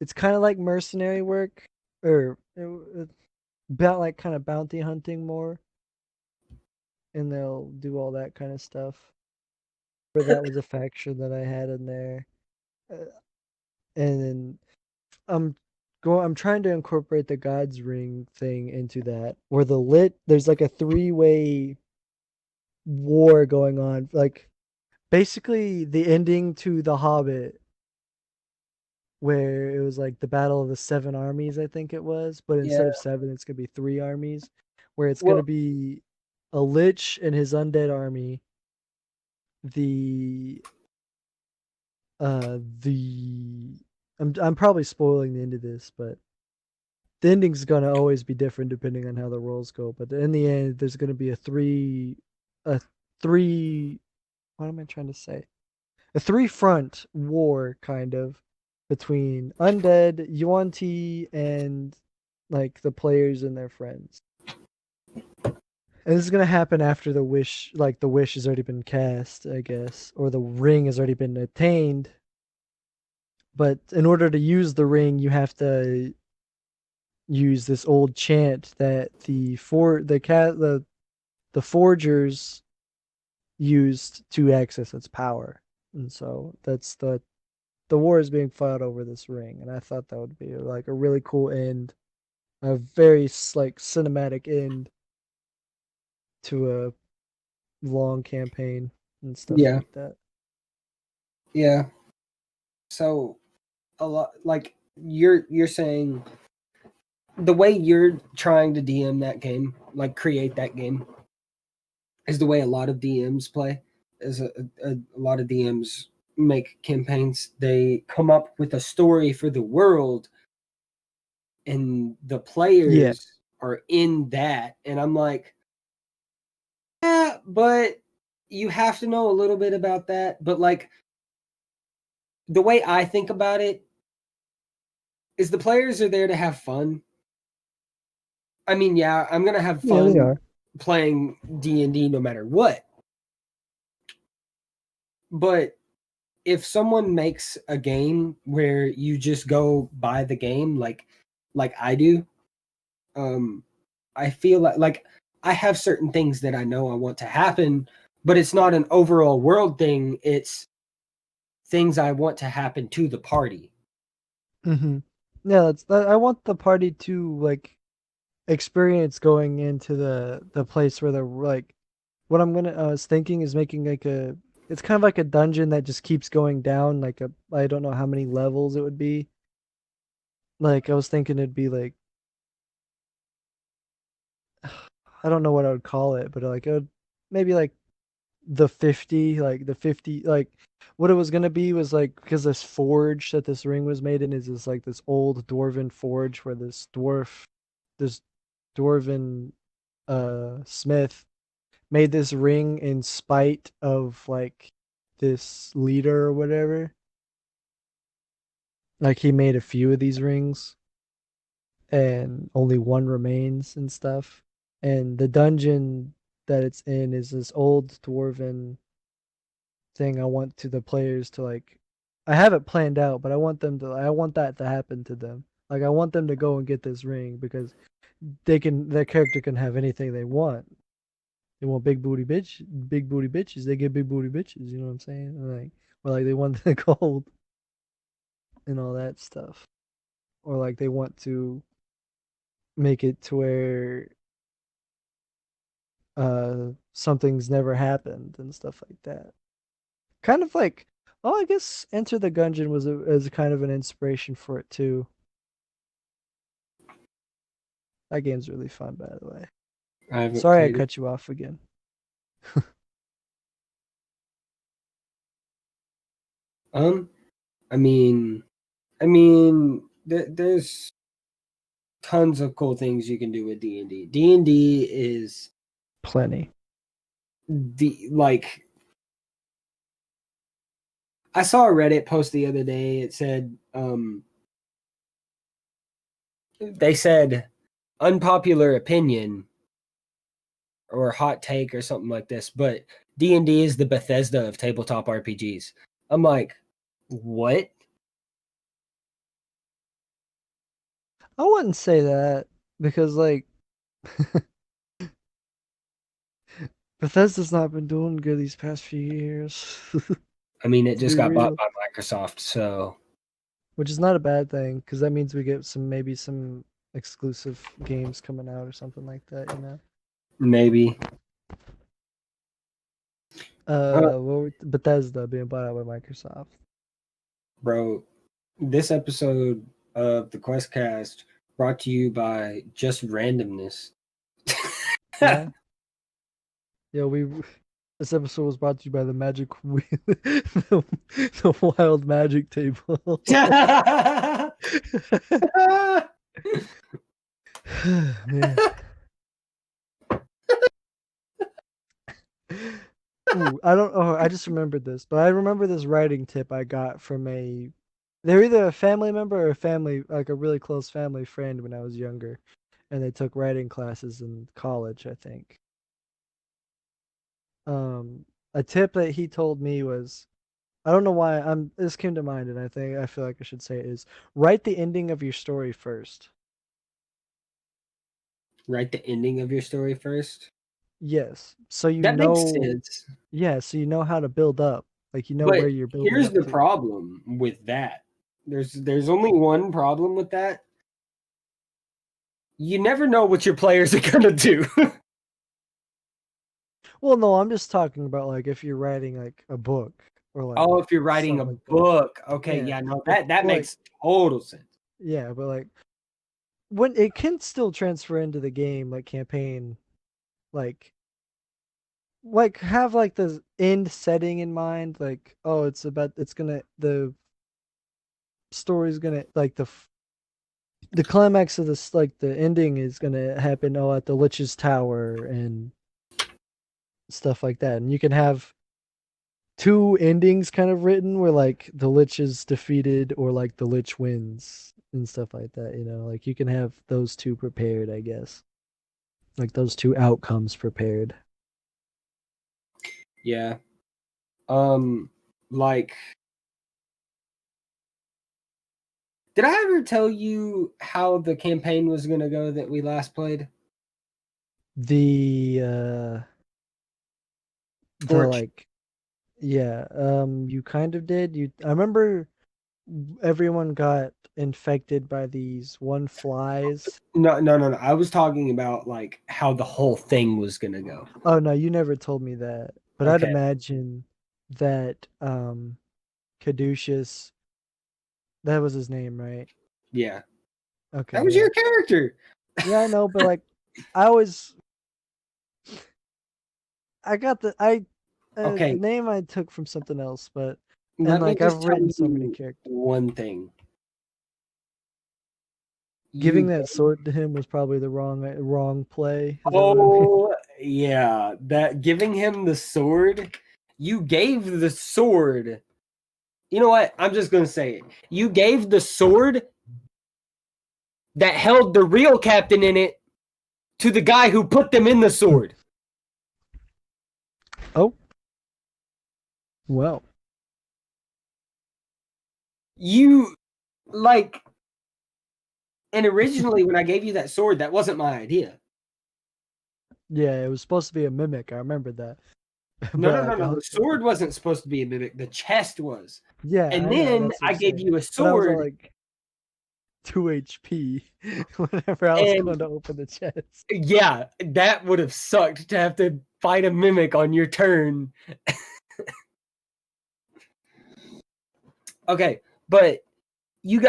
it's kind of like mercenary work, or about like kind of bounty hunting more, and they'll do all that kind of stuff. But that was a faction that I had in there. Uh, and then I'm I'm trying to incorporate the God's Ring thing into that, where there's like a three-way war going on, like basically the ending to The Hobbit, where it was like the battle of the seven armies, I think it was, but Yeah. instead of seven, it's gonna be three armies, where it's gonna Well, be a lich and his undead army, the the I'm probably spoiling the end of this, but the ending's gonna always be different depending on how the rolls go. But in the end, there's gonna be a three. What am I trying to say? A three front war kind of between undead, Yuan-Ti, and like the players and their friends. And this is gonna happen after the wish has already been cast, I guess, or the ring has already been attained. But in order to use the ring, you have to use this old chant that the forgers used to access its power. And so that's the war is being fought over this ring, and I thought that would be like a really cool end, a very like cinematic end to a long campaign and stuff yeah, like that. yeah. So a lot like you're saying the way you're trying to DM that game, like create that game, is the way a lot of DMs play. Is a lot of DMs make campaigns. They come up with a story for the world, and the Yeah. players are in that. And I'm like, yeah, but you have to know a little bit about that. But like the way I think about it is the players are there to have fun. I mean, yeah, I'm gonna have Yeah, they fun are. playing D&D no matter what. But if someone makes a game where you just go buy the game like I do, um I feel like I have certain things that I know I want to happen, but it's not an overall world thing. It's things I want to happen to the party. Mm-hmm. Yeah, I want the party to like experience going into the place where they're like, what I was thinking is making like it's kind of like a dungeon that just keeps going down, like I don't know how many levels it would be. Like I was thinking it'd be like, I don't know what I would call it, but like it would maybe like the 50, like what it was gonna be was like, because this forge that this ring was made in is this old dwarven forge where this dwarven smith made this ring in spite of like this leader or whatever. Like he made a few of these rings and only one remains and stuff. and the dungeon that it's in is this old dwarven thing. I want to the players to like. I have it planned out, but I want them to. I want that to happen to them. Like I want them to go and get this ring because they can. Their character can have anything they want. They want big booty bitches. They get big booty bitches. You know what I'm saying? Or like they want the gold and all that stuff, or like they want to make it to where something's never happened and stuff like that. Kind of like, oh, I guess Enter the Gungeon was as a kind of an inspiration for it too. That game's really fun, by the way. I haven't Sorry I played it. cut you off again. I mean, there's tons of cool things you can do with D&D. D&D is Plenty. I saw a Reddit post the other day. It said, they said unpopular opinion or hot take or something like this, but D&D is the Bethesda of tabletop RPGs. I'm like, what? I wouldn't say that because like Bethesda's not been doing good these past few years. I mean, it To just be got bought real. by Microsoft, so Which is not a bad thing because that means we get maybe some exclusive games coming out or something like that, you know. maybe. Bethesda being bought out by Microsoft. Bro, this episode of the Questcast brought to you by Just Randomness. Yeah. Yeah, this episode was brought to you by the Magic Wheel, the Wild Magic Table. Man. Ooh, I don't. Oh, I just remembered this, but I remember this writing tip I got from they're either a family member or a family, like a really close family friend when I was younger, and they took writing classes in college, I think. A tip that he told me was, I don't know why this came to mind, and I feel like I should say it is write the ending of your story first. Write the ending of your story first. Yes, so you That makes know, sense. yeah, so you know how to build up, like you know where But you're building here's up the to. problem with that. There's only one problem with that. You never know what your players are gonna do. Well, no, I'm just talking about like if you're writing like a book or like Oh, if you're writing a something like that. book. Okay, Yeah, yeah, no, but that like makes total sense. yeah, but like when it can still transfer into the game, like campaign, like have like the end setting in mind, like oh, the story's gonna like the climax of this like the ending is gonna happen at the Lich's Tower and stuff like that, and you can have two endings kind of written where like the Lich is defeated or like the Lich wins and stuff like that, you know, like you can have those two prepared, I guess. Like those two outcomes prepared. Yeah. Like, did I ever tell you how the campaign was gonna go that we last played? The Torch. like yeah, you kind of did. I remember everyone got infected by these one flies. No. I was talking about like how the whole thing was gonna go. Oh no, you never told me that. But I'd Okay. imagine that Caduceus, that was his name, right? Yeah. That Okay, was yeah. your character. Yeah, I know, but like I always I got the Okay. name I took from something else, but and Let me like I've just tell written so many you characters. one thing. Giving You that sword to him was probably the wrong play. Is that what I mean? Oh yeah, that giving him the sword, you gave the sword. You know what? I'm just gonna say it. You gave the sword that held the real captain in it to the guy who put them in the sword. Oh. Well. You, like, and originally when I gave you that sword, that wasn't my idea. Yeah, it was supposed to be a mimic. I remember that. No, But, no, like, no, I no. The was sword wasn't supposed to be a mimic. The chest was. yeah, And I know. then That's what I I'm gave saying. you a But I was at sword, like 2 HP whenever I was and going to open the chest. yeah, that would have sucked to have to fight a mimic on your turn. Okay, but you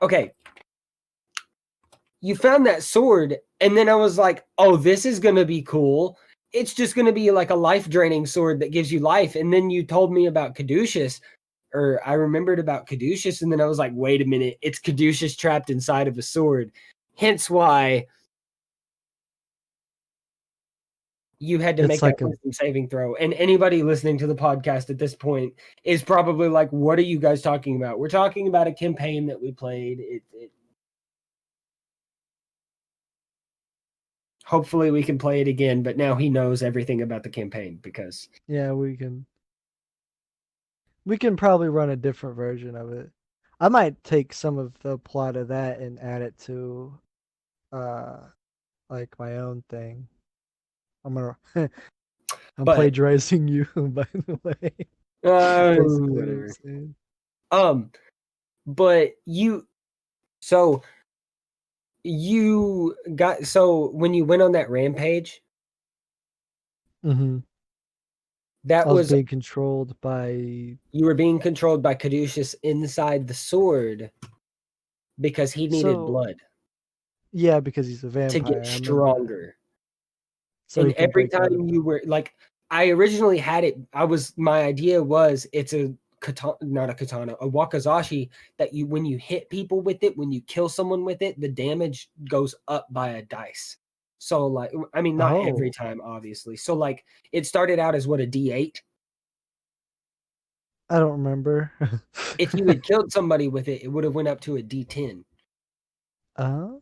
okay. You found that sword, and then I was like, oh, this is gonna be cool. It's just gonna be like a life draining sword that gives you life. And then you told me about Caduceus, or I remembered about Caduceus, and then I was like, wait a minute, it's Caduceus trapped inside of a sword. Hence why you had to It's make that like a wisdom saving throw. And anybody listening to the podcast at this point is probably like, what are you guys talking about? We're talking about a campaign that we played. Hopefully we can play it again, but now he knows everything about the campaign because yeah, we can probably run a different version of it. I might take some of the plot of that and add it to uh like my own thing. I'm but plagiarizing you, by the way. Basically what I'm whatever. saying. But so so when you went on that rampage, Mm-hmm. that I was was being controlled by you were being controlled by Caduceus inside the sword because he needed so blood yeah, because he's a to get vampire. I remember that. stronger. So And he can every break out of time you were like, I originally had it, my idea was it's a katana, not a katana, a wakizashi that when you hit people with it, when you kill someone with it, the damage goes up by a dice. So like, I mean, not every Oh, time, obviously. So like, it started out as what, a D8. I don't remember. If you had killed somebody with it, it would have went up to a D10 Oh.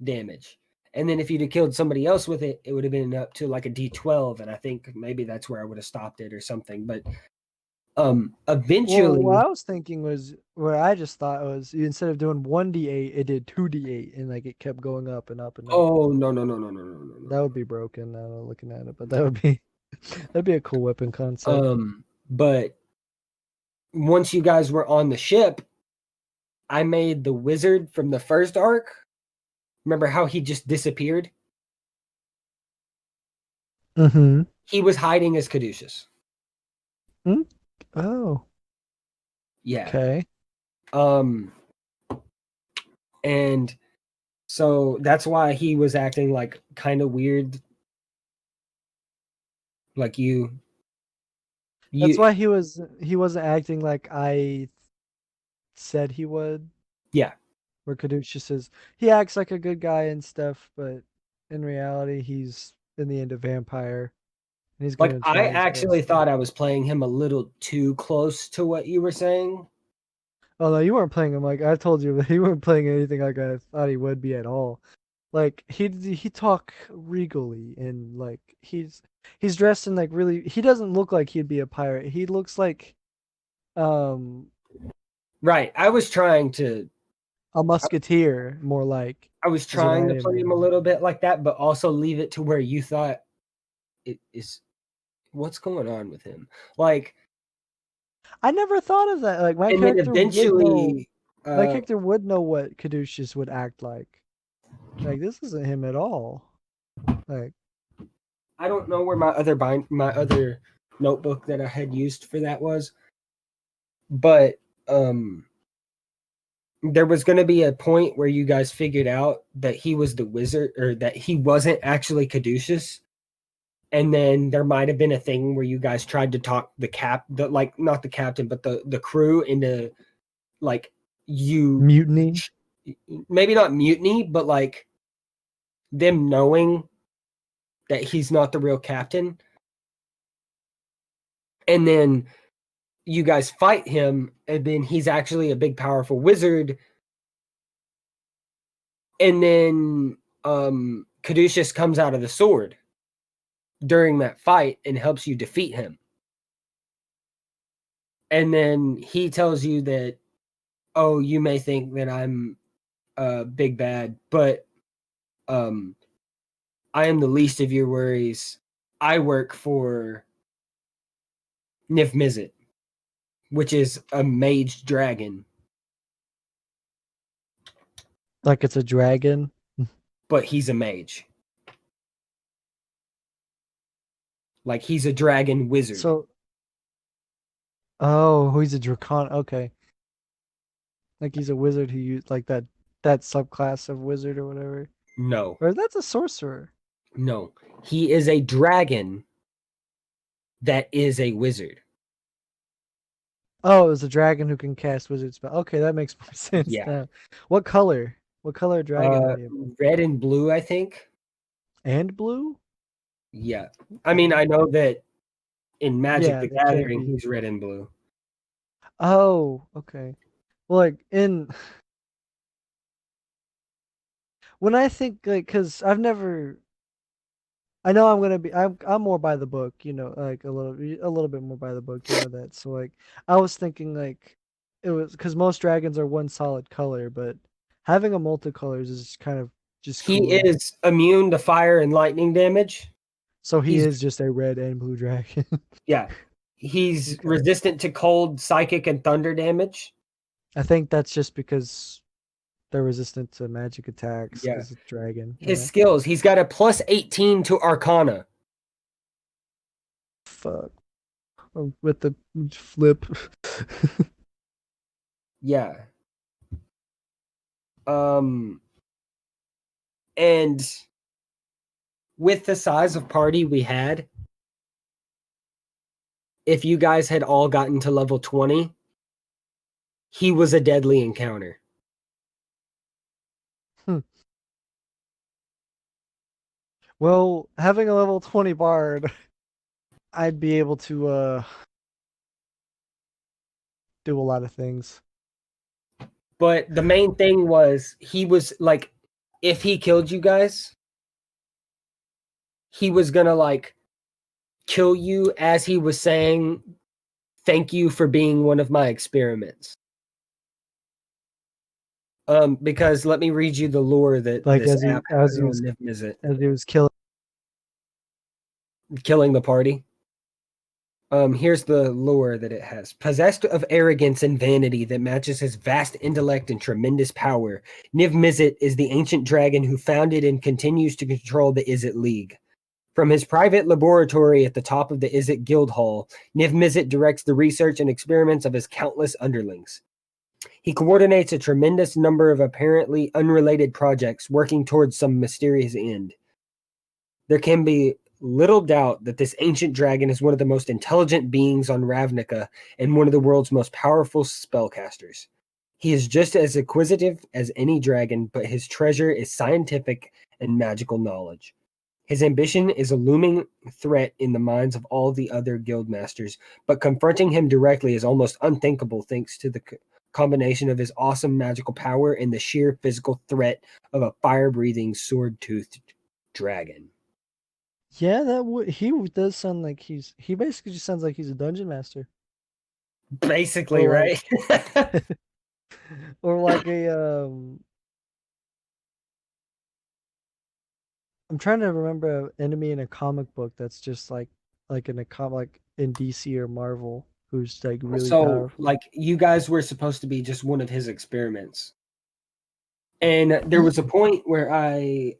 damage. And then if you'd have killed somebody else with it, it would have been up to like a D12. And I think maybe that's where I would have stopped it or something. But Well, eventually, what I was thinking was what I just thought was instead of doing 1d8, it did 2d8 and like it kept going up and up and up. oh no no no no no no no That would be broken now looking at it, but that would be that'd be a cool weapon concept. no. But once you guys were on the ship, I made the wizard from the first arc. Remember how he just disappeared? Mm-hmm. He was hiding as Caduceus. Oh, Yeah. okay. Um and so that's why he was acting like kind of weird, like That's you why he wasn't acting like I said he would. yeah. Where Caduceus says he acts like a good guy and stuff, but in reality, he's in the end a vampire, and he's Like gonna I try his actually best. To... thought I was playing him a little too close to what you were saying. Oh no, you weren't playing him like I told you. He weren't playing anything like I thought he would be at all. Like he talk regally and like he's dressed in like really. He doesn't look like he'd be a pirate. He looks like um Right. a musketeer more like I was is what trying I to play him a imagine. little bit like that, but also leave it to where you thought it is what's going on with him? Like, I never thought of that. Like and then eventually, my character would know what Caduceus would act like. Like this isn't him at all. Like I don't know where my other notebook that I had used for that was, but um, there was going to be a point where you guys figured out that he was the wizard or that he wasn't actually Caduceus. And then there might have been a thing where you guys tried to talk like not the captain, but the crew into like you mutiny. maybe not mutiny, but like them knowing that he's not the real captain. And then you guys fight him, and then he's actually a big, powerful wizard. And then Caduceus comes out of the sword during that fight and helps you defeat him. And then he tells you that, oh, you may think that I'm big bad, but I am the least of your worries. I work for Niv-Mizzet, which is a mage dragon. Like it's a dragon? But he's a mage. Like he's a dragon wizard. So, he's a dracon. Okay. Like he's a wizard who used like that subclass of wizard or whatever. No. Or that's a sorcerer. No. He is a dragon that is a wizard. Oh, it's a dragon who can cast wizard spell. Okay, that makes more sense now. What color? What color dragon are you? Red and blue, I think. And blue? Yeah. I mean, I know that in Magic the that can't Gathering, be. he's red and blue. Oh, okay. Well, like when I think like, because I know I'm gonna be. I'm more by the book, like a little bit more by the book, that. So like, I was thinking like, it was because most dragons are one solid color, but having a multicolors is kind of just cool. He is immune to fire and lightning damage. So he's just a red and blue dragon. Yeah, he's resistant to cold, psychic, and thunder damage. I think that's just because they're resistant to magic attacks. Yeah, it's dragon. His skills. He's got a plus 18 to Arcana. Fuck. With the flip. Yeah. And with the size of party we had, if you guys had all gotten to level 20, he was a deadly encounter. Well, having a level 20 bard, I'd be able to do a lot of things. But the main thing was he was like, if he killed you guys, he was gonna like kill you as he was saying, thank you for being one of my experiments. Because let me read you the lore that like this as he was killing the party. Here's the lore that it has. Possessed of arrogance and vanity that matches his vast intellect and tremendous power, Niv-Mizzet is the ancient dragon who founded and continues to control the Izzet League. From his private laboratory at the top of the Izzet Guild Hall, Niv-Mizzet directs the research and experiments of his countless underlings. He coordinates a tremendous number of apparently unrelated projects working towards some mysterious end. There can be little doubt that this ancient dragon is one of the most intelligent beings on Ravnica and one of the world's most powerful spellcasters. He is just as acquisitive as any dragon, but his treasure is scientific and magical knowledge. His ambition is a looming threat in the minds of all the other guildmasters, but confronting him directly is almost unthinkable thanks to the combination of his awesome magical power and the sheer physical threat of a fire-breathing, sword-toothed dragon. Yeah, he does sound like he basically just sounds like he's a dungeon master. Basically, right? Or like I'm trying to remember an enemy in a comic book that's just like in a comic in DC or Marvel who's like really powerful. Like you guys were supposed to be just one of his experiments. And there was a point where I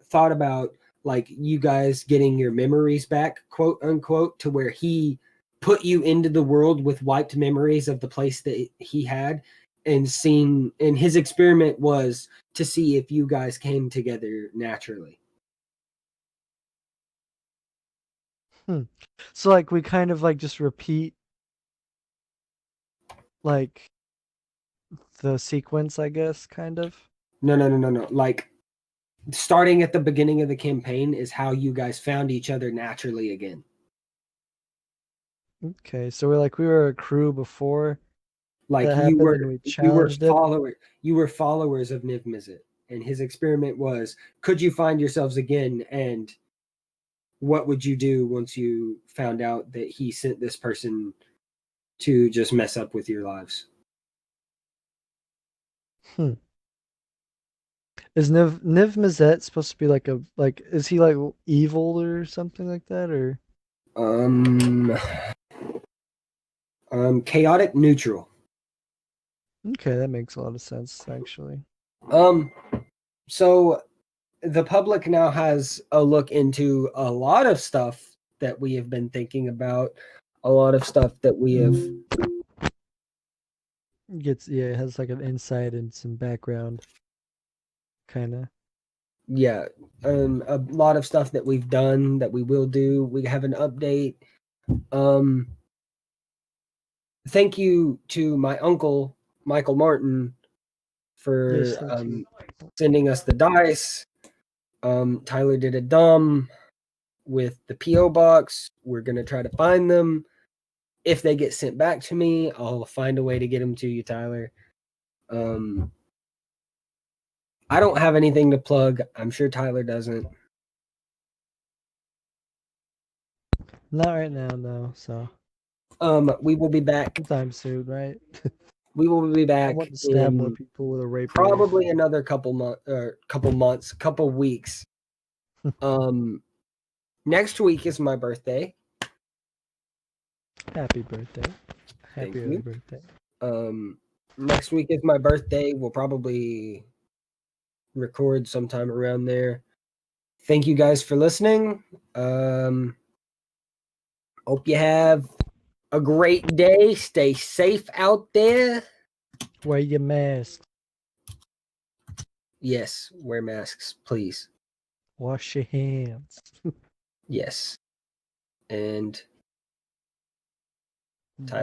thought about like you guys getting your memories back, quote unquote, to where he put you into the world with wiped memories of the place that he had and his experiment was to see if you guys came together naturally. So like we kind of like just repeat like the sequence, I guess, kind of. No. Like starting at the beginning of the campaign is how you guys found each other naturally again. Okay, so we were a crew before like that you happened, were and we challenged you were followers of Niv-Mizzet, and his experiment was, could you find yourselves again, and what would you do once you found out that he sent this person to just mess up with your lives? Hmm. Is Niv Mizzet supposed to be like is he like evil or something like that or Um, chaotic neutral. okay, that makes a lot of sense actually. Um, so the public now has a look into a lot of stuff that we have been thinking about, a lot of stuff that we have. It has like an insight and some background kind of. Yeah, a lot of stuff that we've done, that we will do. We have an update. Um, thank you to my uncle Michael Martin Yes, for thank you. sending us the dice. Tyler did a dumb with the PO box. We're gonna try to find them. If they get sent back to me, I'll find a way to get them to you, Tyler. I don't have anything to plug. I'm sure Tyler doesn't. Not right now, no. So We will be back. sometime soon, right? We will be I back want to stab more in people with a rapier. probably another couple weeks. Next week is my birthday. Happy birthday. Thank Happy early you. birthday. Next week is my birthday. We'll probably record sometime around there. Thank you guys for listening. Hope you have a great day. Stay safe out there. Wear your mask. Yes, wear masks, please. Wash your hands. Yes. And